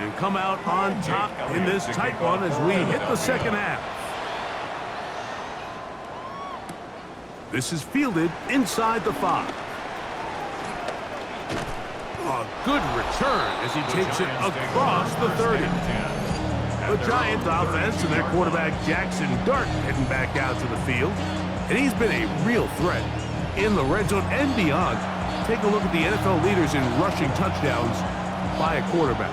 and come out on top in this tight one as we hit the second half. This is fielded inside the 5. A good return as he takes it across the 30. The Giants offense and their quarterback Jackson Dart heading back out to the field. And he's been a real threat in the red zone and beyond. Take a look at the NFL leaders in rushing touchdowns by a quarterback.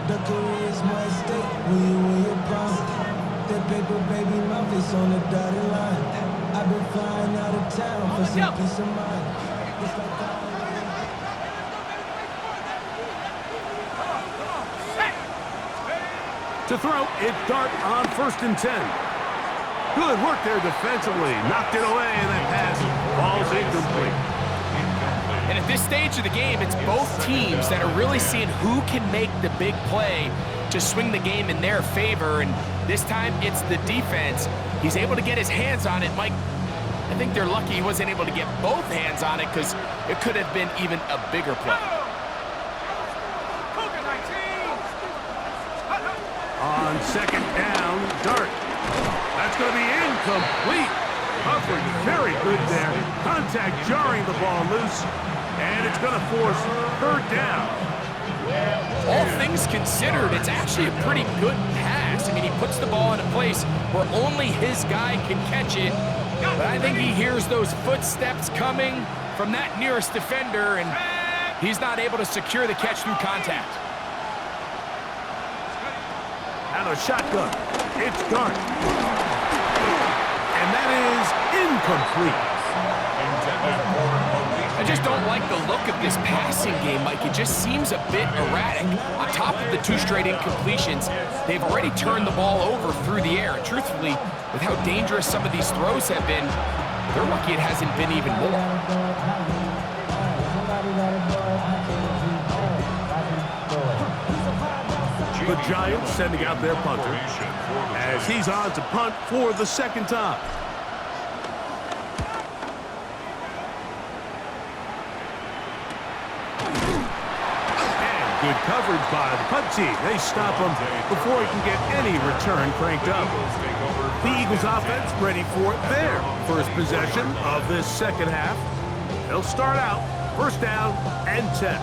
The career is my estate when you're proud. That paper, baby, my face on the dotted line. I've been flying out of town for some peace of mind. It's like to throw, it's Dart on 1st and 10. Good work there defensively. Knocked it away, and that pass falls incomplete. And at this stage of the game, it's both teams that are really seeing who can make the big play to swing the game in their favor. And this time, it's the defense. He's able to get his hands on it. Mike, I think they're lucky he wasn't able to get both hands on it because it could have been even a bigger play. On 2nd down, Dart. That's going to be incomplete. Coverage very good there. Contact jarring the ball loose, and it's going to force 3rd down. All things considered, it's actually a pretty good pass. I mean, he puts the ball in a place where only his guy can catch it, but I think he hears those footsteps coming from that nearest defender, and he's not able to secure the catch through contact. Out of shotgun, it's Dart. And that is incomplete. I just don't like the look of this passing game, Mike. It just seems a bit erratic. On top of the 2 straight incompletions, they've already turned the ball over through the air. And truthfully, with how dangerous some of these throws have been, they're lucky it hasn't been even more. The Giants sending out their punter as he's on to punt for the 2nd time. And good coverage by the punt team. They stop him before he can get any return cranked up. The Eagles offense ready for their first possession of this 2nd half. They'll start out 1st down and 10.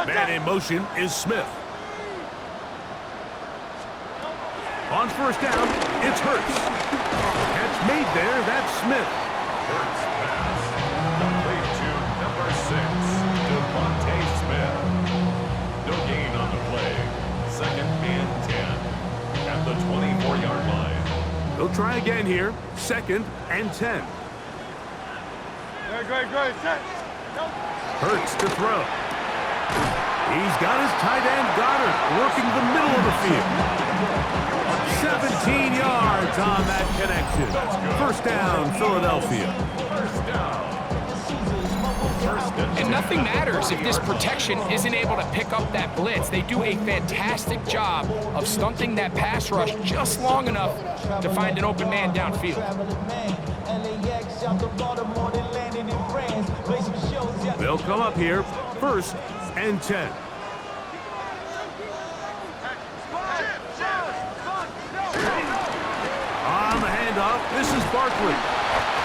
Man in motion is Smith. On 1st down, it's Hurts. Catch made there, that's Smith. Hurts pass. Complete to number 6, Smith. No gain on the play. 2nd and 10 at the 24-yard line. They'll try again here. 2nd and 10. Great. Set. Hurts to throw. He's got his tight end Goddard working the middle of the field. 17 yards on that connection. 1st down, Philadelphia. And nothing matters if this protection isn't able to pick up that blitz. They do a fantastic job of stunting that pass rush just long enough to find an open man downfield. They'll come up here, 1st and 10. On the handoff, this is Barkley.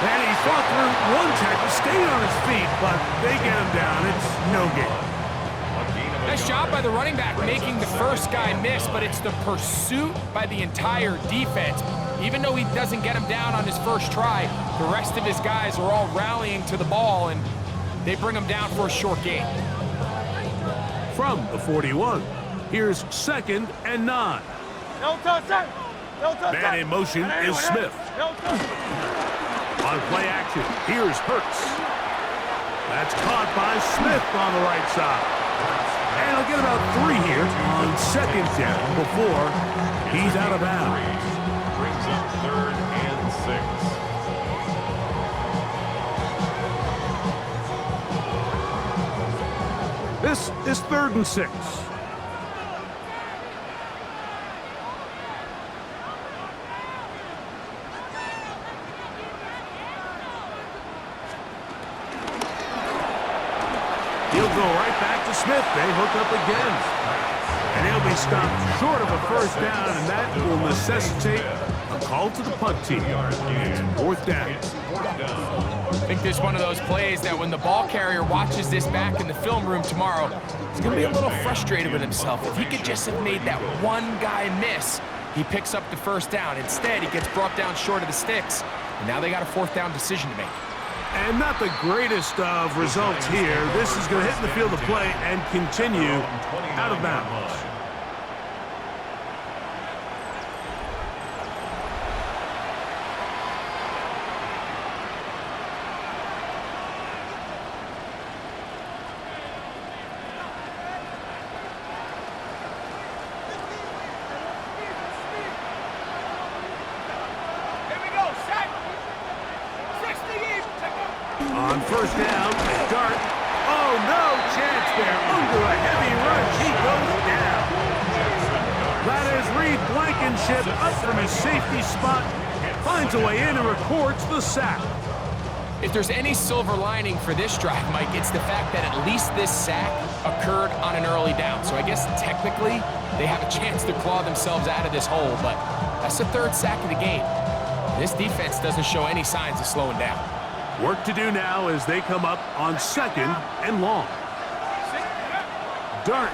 And he fought through one tackle, stayed on his feet, but they get him down. It's no gain. Nice job by the running back making the first guy miss, but it's the pursuit by the entire defense. Even though he doesn't get him down on his first try, the rest of his guys are all rallying to the ball, and they bring him down for a short gain. From the 41, here's 2nd and 9. Man in motion is Smith. On play action, here's Hurts. That's caught by Smith on the right side. And he'll get about 3 here on 2nd down before he's out of bounds. Brings up 3rd and 6. This is 3rd and 6. Smith, they hook up again. And he'll be stopped short of a first down, and that will necessitate a call to the punt team. It's fourth down. I think this is one of those plays that when the ball carrier watches this back in the film room tomorrow, he's going to be a little frustrated with himself. If he could just have made that one guy miss, he picks up the first down. Instead, he gets brought down short of the sticks, and now they got a fourth down decision to make. And not the greatest of results here. This is going to hit in the field of play and continue out of bounds. On first down, Dart. Oh, no chance there. Under a heavy rush, he goes down. That is Reed Blankenship up from his safety spot. Finds a way in and records the sack. If there's any silver lining for this drive, Mike, it's the fact that at least this sack occurred on an early down. So I guess technically they have a chance to claw themselves out of this hole, but that's the third sack of the game. This defense doesn't show any signs of slowing down. Work to do now as they come up on second and long. Dart.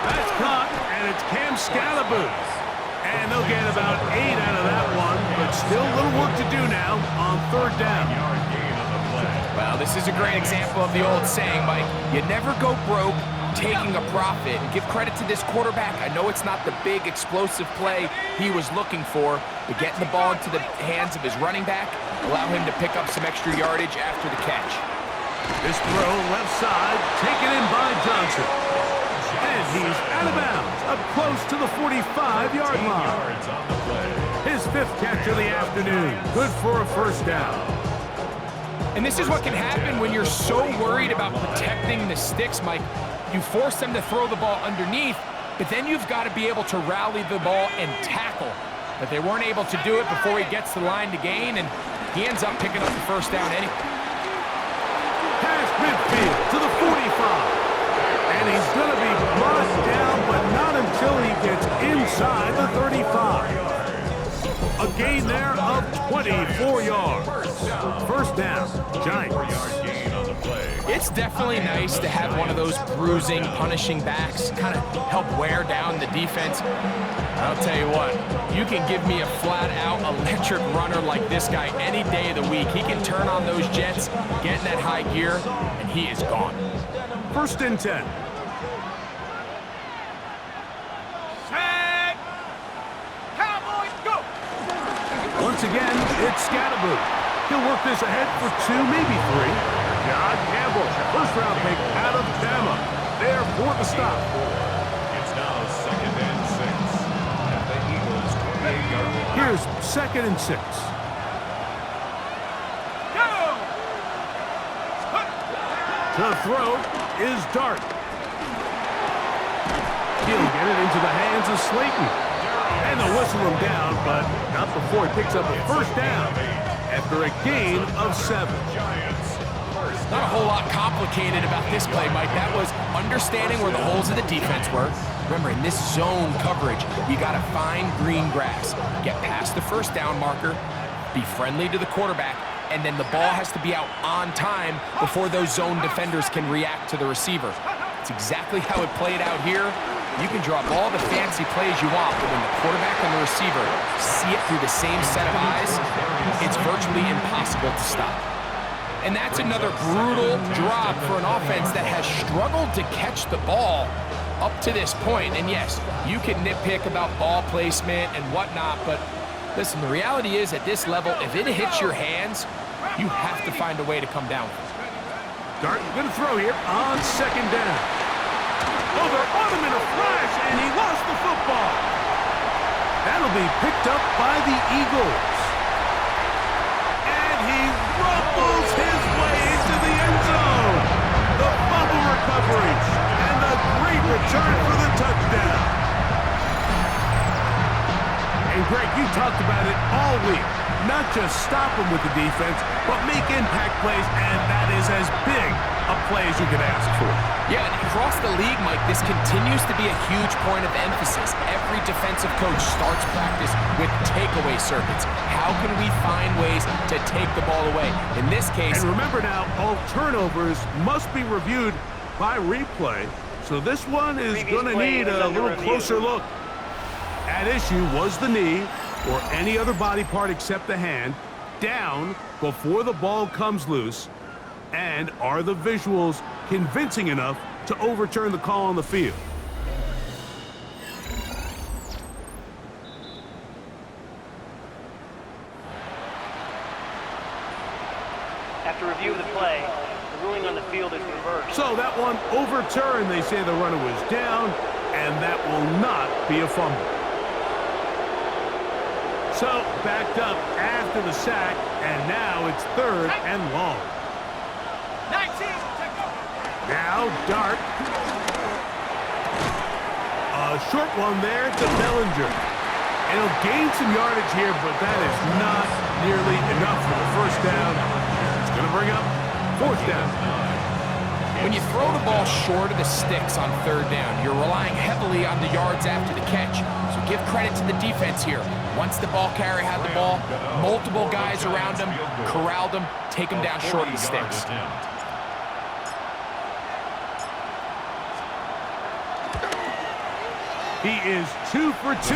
That's caught, and it's Cam Scalaboo. And they'll get about 8 out of that one, but still a little work to do now on third down. Well, this is a great example of the old saying, Mike, you never go broke taking a profit. And give credit to this quarterback. I know it's not the big explosive play he was looking for, but getting the ball into the hands of his running back allow him to pick up some extra yardage after the catch. This throw left side, taken in by Johnson. And he's out of bounds, up close to the 45-yard line. His fifth catch of the afternoon, good for a first down. And this is what can happen when you're so worried about protecting the sticks, Mike. You force them to throw the ball underneath, but then you've got to be able to rally the ball and tackle. But they weren't able to do it before he gets to the line to gain, and he ends up picking up the first down anyway. Pass midfield to the 45. And he's going to be brought down, but not until he gets inside the 35. A gain there of 24 yards. First down, Giants. It's definitely nice to have one of those bruising, punishing backs kind of help wear down the defense. I'll tell you what, you can give me a flat-out electric runner like this guy any day of the week. He can turn on those jets, get in that high gear, and he is gone. First and 10. Set! Cowboys, go! Once again, it's Scalaboo. He'll work this ahead for 2, maybe 3. John Campbell, first-round pick out of Bama. There for the stop. It's now second and 6 at the Eagles' 28-yard line. Here's second and 6. Go! To throw is Dart. He'll get it into the hands of Slayton. And they'll whistle him down, but not before he picks up a first down after a gain of 7. Not a whole lot complicated about this play, Mike. That was understanding where the holes of the defense were. Remember, in this zone coverage, you got to find green grass, get past the first down marker, be friendly to the quarterback, and then the ball has to be out on time before those zone defenders can react to the receiver. It's exactly how it played out here. You can draw up all the fancy plays you want, but when the quarterback and the receiver see it through the same set of eyes, it's virtually impossible to stop. And that's another brutal drop for an offense that has struggled to catch the ball up to this point. And yes, you can nitpick about ball placement and whatnot, but listen, the reality is at this level, if it hits your hands, you have to find a way to come down. Dart going to throw here on second down. Oh, they're on him in a flash, and he lost the football. That'll be picked up by the Eagles. And he rumbles his way into the end zone. The fumble recovery and a great return for the touchdown. And Greg, you talked about it all week. Not just stop them with the defense, but make impact plays, and that is as big a play as you could ask for. Yeah, and across the league, Mike, this continues to be a huge point of emphasis. Every defensive coach starts practice with takeaway circuits. How can we find ways to take the ball away? In this case... And remember now, all turnovers must be reviewed by replay, so this one is going to need a little closer look. At issue was the knee, or any other body part except the hand, down before the ball comes loose. And are the visuals convincing enough to overturn the call on the field? After review of the play, the ruling on the field is reversed. So that one overturned. They say the runner was down, and that will not be a fumble. So backed up after the sack, and now it's 3rd and long. 19, Now Dart. A short one there to Bellinger. And he'll gain some yardage here, but that is not nearly enough for the first down. It's going to bring up 4th down. When you throw the ball short of the sticks on 3rd down, you're relying heavily on the yards after the catch. So give credit to the defense here. Once the ball carrier had the ball, multiple guys around him, corralled him, take him down short of the sticks. He is 2 for 2.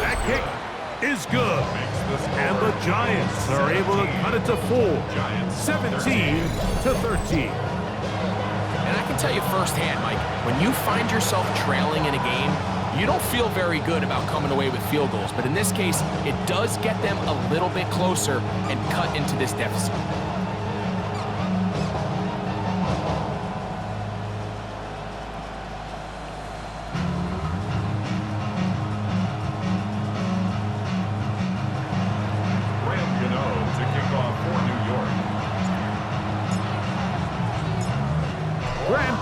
That kick is good. And the Giants are able to cut it to 4. 17 to 13. And I can tell you firsthand, Mike, when you find yourself trailing in a game, you don't feel very good about coming away with field goals. But in this case, it does get them a little bit closer and cut into this deficit.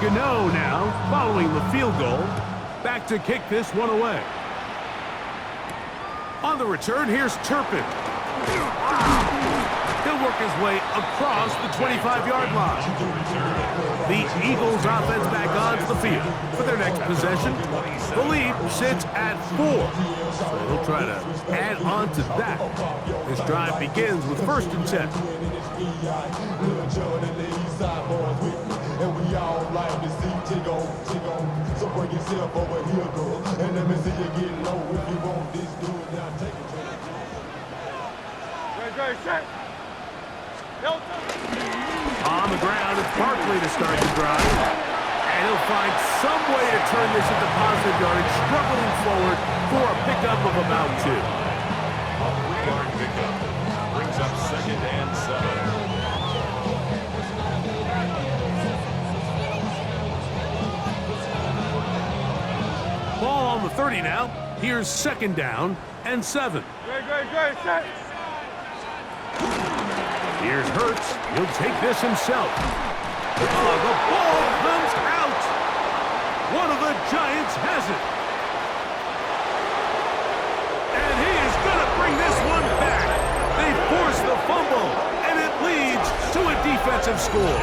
Gano now, following the field goal, back to kick this one away. On the return, here's Turpin. He'll work his way across the 25-yard line. The Eagles offense back onto the field for their next possession. The lead sits at 4. So they'll try to add on to that. This drive begins with 1st and 10. And we all like to see Tigo. So bring yourself over here, girl. And let me see you get low. If you want this, do it now. Take it to the set. On the ground, it's Barkley to start the drive. And he'll find some way to turn this into positive yardage, struggling forward for a pickup of about 2. A 3-yard pickup brings up 2nd and 7. Ball on the 30 now. Here's 2nd down and 7. Great, set. Here's Hurts. He'll take this himself. Oh, the ball comes out. One of the Giants has it. And he is going to bring this one back. They force the fumble, and it leads to a defensive score.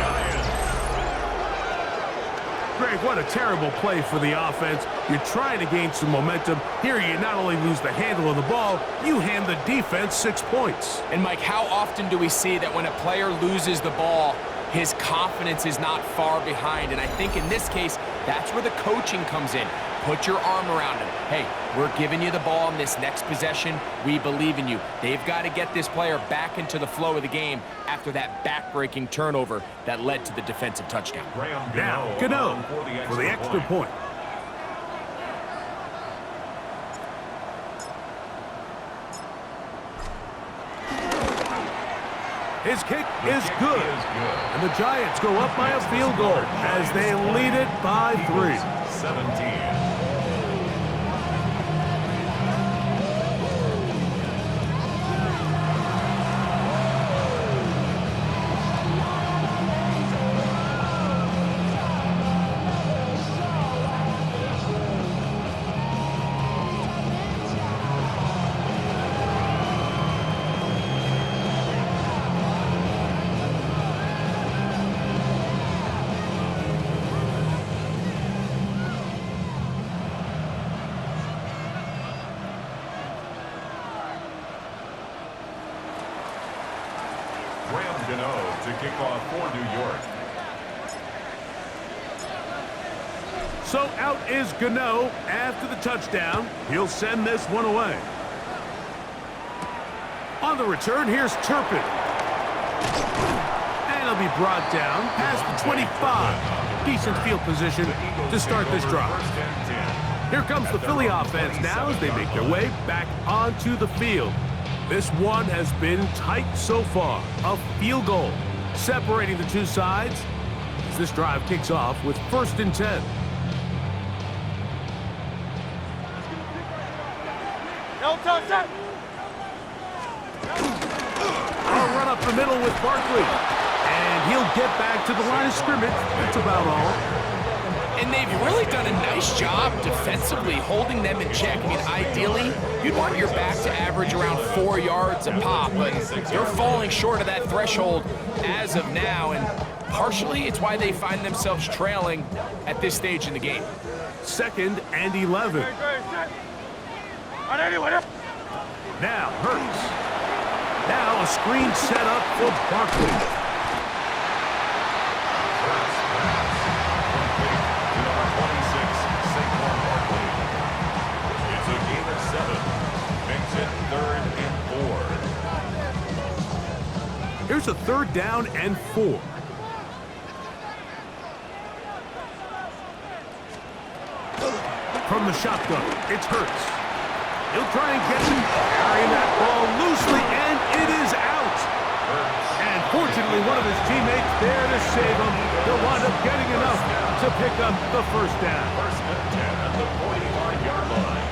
Greg, what a terrible play for the offense. You're trying to gain some momentum. Here you not only lose the handle of the ball, you hand the defense 6 points. And Mike, how often do we see that when a player loses the ball, his confidence is not far behind? And I think in this case, that's where the coaching comes in. Put your arm around him. Hey, we're giving you the ball in this next possession. We believe in you. They've got to get this player back into the flow of the game after that back-breaking turnover that led to the defensive touchdown. Now, Gano for the extra point. His kick is good. And the Giants go up by a field goal as they lead it by 3. 17. kickoff for New York. So out is Gano after the touchdown. He'll send this one away. On the return, here's Turpin. And he'll be brought down past the 25. Decent field position to start this drive. Here comes the Philly offense now as they make their way back onto the field. This one has been tight so far. A field goal separating the two sides as this drive kicks off with 1st and 10. I'll run up the middle with Barkley. And he'll get back to the line of scrimmage. That's about all. And they've really done a nice job defensively holding them in check. I mean, ideally, you'd want your back to average around 4 yards a pop, but they're falling short of that threshold as of now, and partially it's why they find themselves trailing at this stage in the game. 2nd and 11. Now Hurts. Now a screen set up for Barkley. It's a gain of 7. Makes it 3rd and 4. Here's a 3rd down and 4. From the shotgun, it's Hurts. He'll try and get him, carrying that ball loosely, and it is out. And fortunately, one of his teammates there to save him. He'll wind up getting enough to pick up the 1st down. 1st and 10 at the 45-yard line.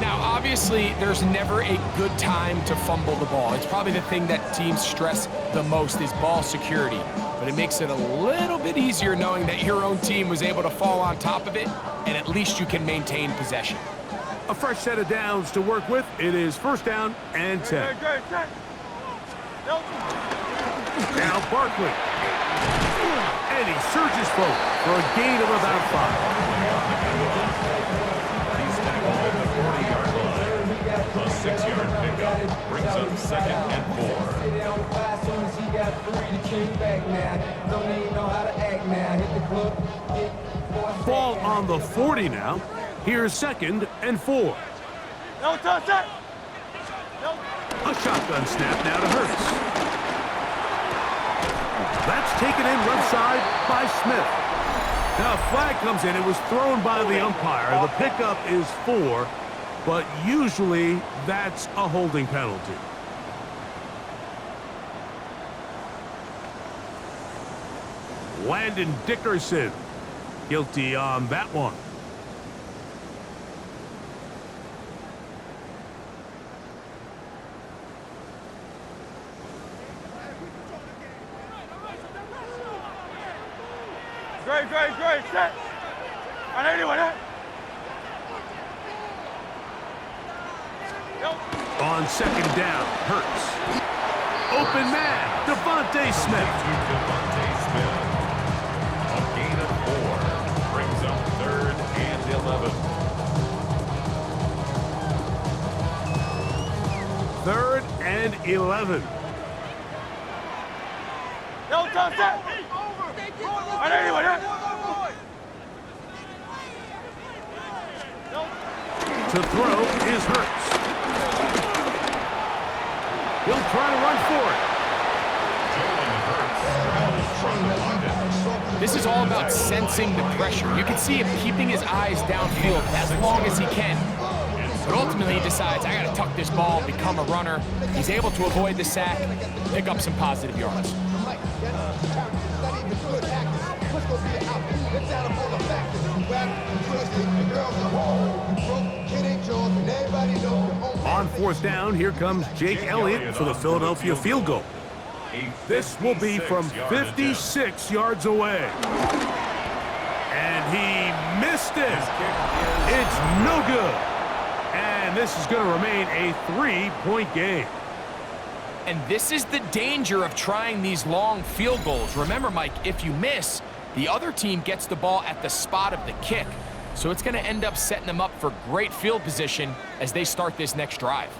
Now, obviously, there's never a good time to fumble the ball. It's probably the thing that teams stress the most is ball security. But it makes it a little bit easier knowing that your own team was able to fall on top of it, and at least you can maintain possession. A fresh set of downs to work with. It is 1st down and 10. Now Barkley. And he surges forward for a gain of about 5. He's tackled at the 40-yard line. A 6-yard pickup brings up 2nd and 4. Ball on the 40 now. Here's 2nd and 4. A shotgun snap now to Hurts. That's taken in left side by Smith. Now a flag comes in. It was thrown by the umpire. The pickup is 4, but usually that's a holding penalty. Landon Dickerson, guilty on that one. Great, set. On 2nd down, Hurts. Open man, Devontae Smith. Devontae Smith. A gain of 4 brings up 3rd and 11. 3rd and 11. To throw is Hurts. He'll try to run for it. This is all about sensing the pressure. You can see him keeping his eyes downfield as long as he can. But ultimately he decides, I gotta tuck this ball, become a runner. He's able to avoid the sack, pick up some positive yards. On 4th down, here comes Jake Elliott for the Philadelphia field goal. This will be from 56 yards away. And he missed it. It's no good. And this is going to remain a 3-point game. And this is the danger of trying these long field goals. Remember, Mike, if you miss, the other team gets the ball at the spot of the kick. So it's going to end up setting them up for great field position as they start this next drive.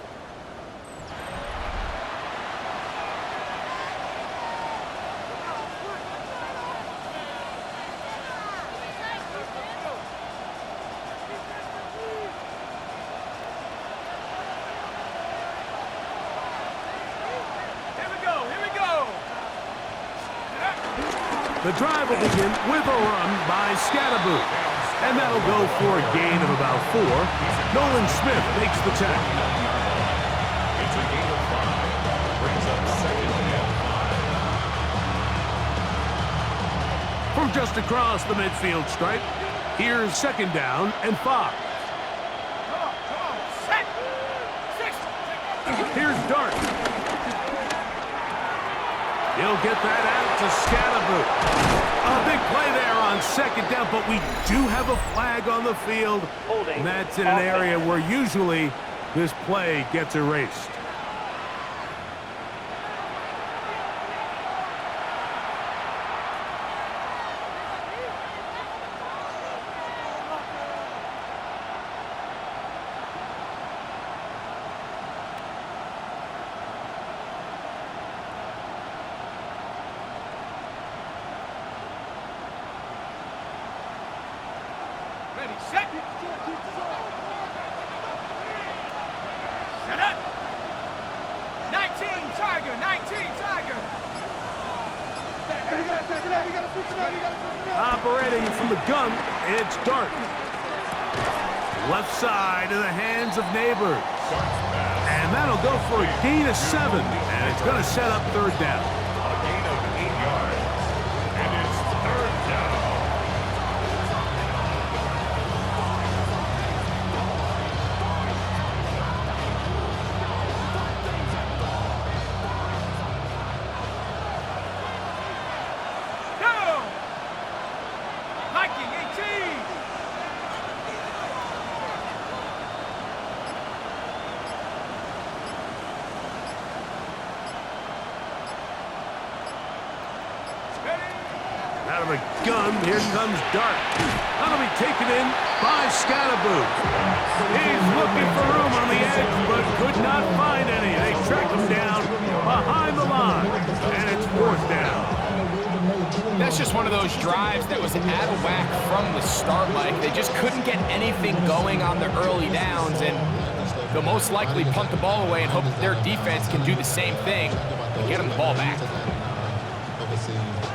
The drive will begin with a run by Scatterboot. And that'll go for a gain of about 4. Nolan Smith makes the tackle. It's a gain of 5. Brings up second and 5. From just across the midfield stripe, here's second down and 5. Here's Dart. He'll get that out to Scatterboot. A big play there on second down, but we do have a flag on the field. And that's in an area where usually this play gets erased. Ready, set. Set up. 19 Tiger, 19 Tiger. Operating from the gun, it's Dart. Left side in the hands of Neighbors. And that'll go for a gain of 7. And it's going to set up third down. A gain of 8 yards. And it's third down. Out of the gun, here comes Dart. That'll be taken in by Scatterboot. He's looking for room on the edge, but could not find any. They track him down behind the line, and it's fourth down. That's just one of those drives that was out of whack from the start, Mike. They just couldn't get anything going on the early downs, and they'll most likely punt the ball away and hope that their defense can do the same thing and get them the ball back.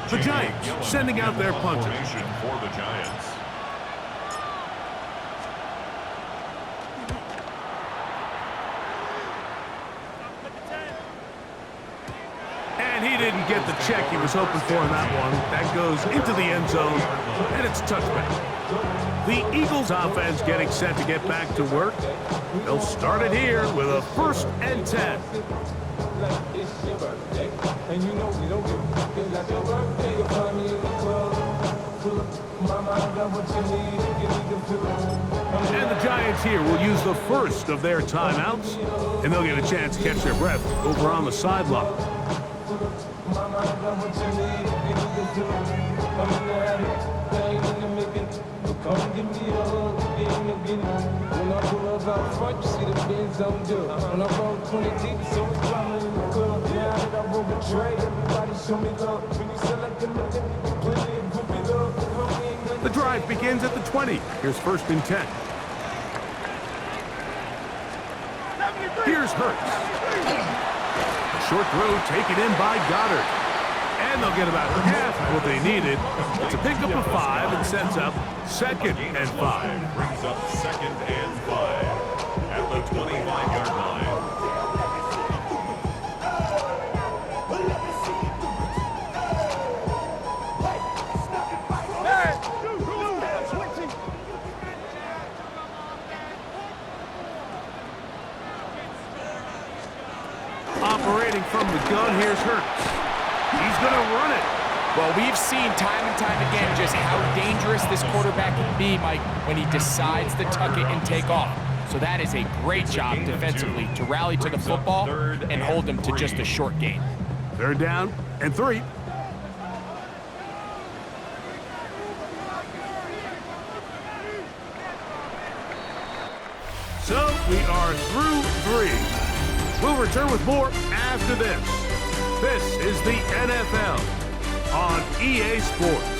The Giants sending out their punter. Formation for the Giants. And he didn't get the check he was hoping for in that one. That goes into the end zone, and it's a touchback. The Eagles offense getting set to get back to work. They'll start it here with a 1st and 10. And you know we don't give a fuck like your birthday. You find me in the club. Mama, I got what you need. You need to feel. And the Giants here will use the first of their timeouts, and they'll get a chance to catch their breath over on the sideline. Mama, I got what you need. You need to feel. I'm in the habit. I ain't in the making. Come give me a hug. Be in the beginning. When I pull up out front, you see the Benz on good. When I roll 20 deep, so it's drama in the club. Now that I roll the trade, everybody show me love. When you sell like them, plenty of goofy love. The drive begins at the 20. Here's 1st and 10. Here's Hurts. A short throw taken in by Goddard. And they'll get about half of what they needed. It's a pickup of 5 and sets up 2nd and 5. Brings up 2nd and 5 at the 25-yard line. Operating from the gun, here's Hurts. He's going to run it. Well, we've seen time and time again just how dangerous this quarterback can be, Mike, when he decides to tuck it and take off. So that is a great job defensively to rally to the football and hold him to just a short gain. 3rd down and 3. So we are through 3. We'll return with more after this. This is the NFL on EA Sports.